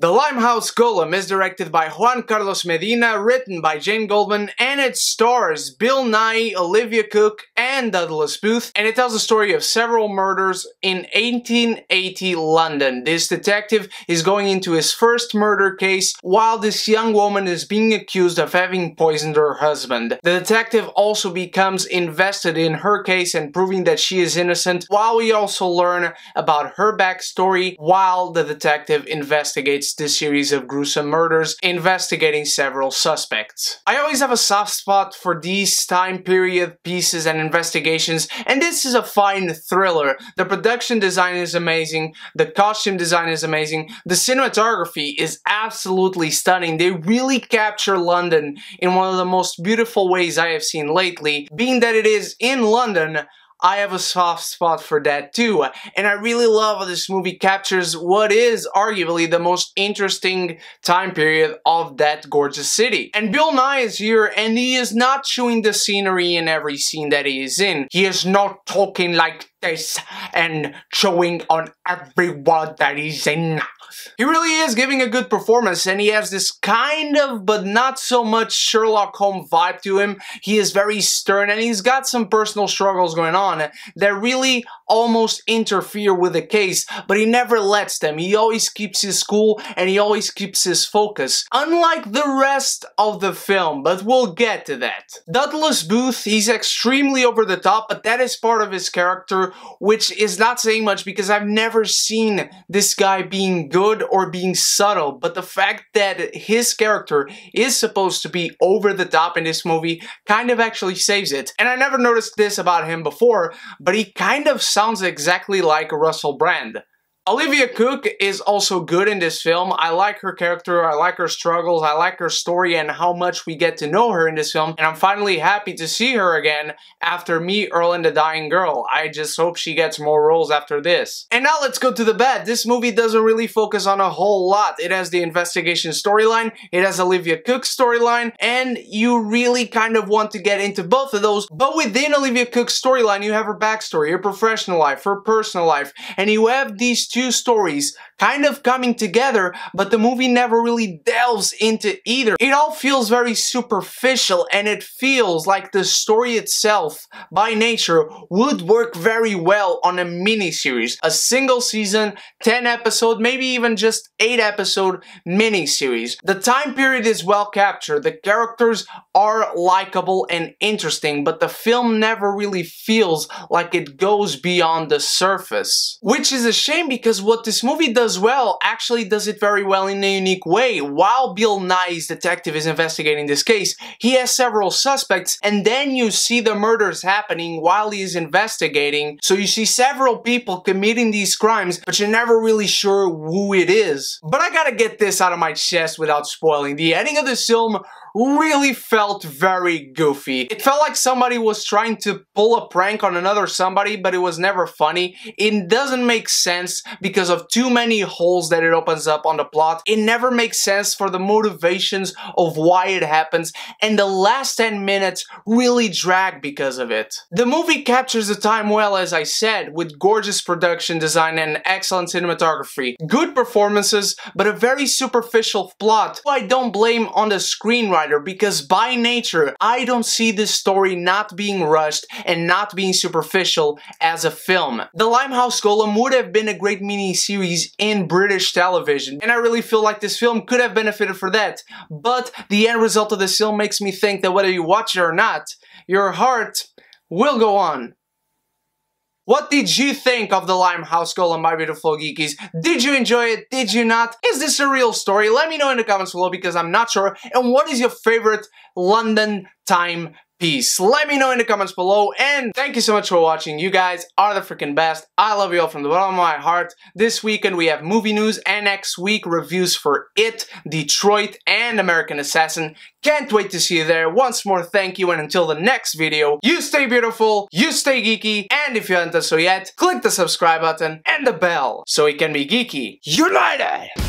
The Limehouse Golem is directed by Juan Merdina, written by Jane Goldman, and it stars Bill Nighy, Olivia Cooke, and Douglas Booth, and it tells the story of several murders in 1880 London. This detective is going into his first murder case while this young woman is being accused of having poisoned her husband. The detective also becomes invested in her case and proving that she is innocent, while we also learn about her backstory while the detective investigates this series of gruesome murders, investigating several suspects. I always have a soft spot for these time period pieces and investigations, and this is a fine thriller. The production design is amazing, the costume design is amazing, the cinematography is absolutely stunning. They really capture London in one of the most beautiful ways I have seen lately. Being that it is in London, I have a soft spot for that too, and I really love how this movie captures what is arguably the most interesting time period of that gorgeous city. And Bill Nighy is here, and he is not chewing the scenery in every scene that he is in. He is not talking like this and chewing on every word that he's in. He really is giving a good performance, and he has this kind of, but not so much, Sherlock Holmes vibe to him. He is very stern, and he's got some personal struggles going on that really almost interfere with the case, but he never lets them. He always keeps his cool, and he always keeps his focus, unlike the rest of the film, but we'll get to that. Douglas Booth, he's extremely over the top, but that is part of his character, which is not saying much because I've never seen this guy being good or being subtle, but the fact that his character is supposed to be over the top in this movie kind of actually saves it. And I never noticed this about him before, but he kind of sounds exactly like Russell Brand. Olivia Cooke is also good in this film. I like her character, I like her struggles, I like her story and how much we get to know her in this film, and I'm finally happy to see her again after Me, Earl and the Dying Girl. I just hope she gets more roles after this. And now let's go to the bad. This movie doesn't really focus on a whole lot. It has the investigation storyline, it has Olivia Cooke's storyline, and you really kind of want to get into both of those, but within Olivia Cooke's storyline you have her backstory, her professional life, her personal life, and you have these two stories kind of coming together, but the movie never really delves into either. It all feels very superficial, and it feels like the story itself, by nature, would work very well on a miniseries. A single season, 10 episode, maybe even just 8 episode miniseries. The time period is well captured, the characters are likable and interesting, but the film never really feels like it goes beyond the surface. Which is a shame, because what this movie does well actually does it very well in a unique way. While Bill Nighy's detective is investigating this case, he has several suspects, and then you see the murders happening while he is investigating. So you see several people committing these crimes, but you're never really sure who it is. But I gotta get this out of my chest without spoiling. The ending of this film really felt very goofy. It felt like somebody was trying to pull a prank on another somebody, but it was never funny. It doesn't make sense because of too many holes that it opens up on the plot. It never makes sense for the motivations of why it happens, and the last 10 minutes really drag because of it. The movie captures the time well, as I said, with gorgeous production design and excellent cinematography. Good performances, but a very superficial plot. I don't blame on the screenwriter, because by nature, I don't see this story not being rushed and not being superficial as a film. The Limehouse Golem would have been a great mini-series in British television, and I really feel like this film could have benefited for that, but the end result of this film makes me think that whether you watch it or not, your heart will go on. What did you think of the Limehouse Golem, my beautiful geekies? Did you enjoy it? Did you not? Is this a real story? Let me know in the comments below, because I'm not sure. And what is your favorite London time piece? Let me know in the comments below, and thank you so much for watching. You guys are the freaking best. I love you all from the bottom of my heart. This weekend we have movie news, and next week reviews for It, Detroit, and American Assassin. Can't wait to see you there. Once more, thank you, and until the next video, you stay beautiful, you stay geeky, and if you haven't done so yet, click the subscribe button and the bell so we can be geeky united!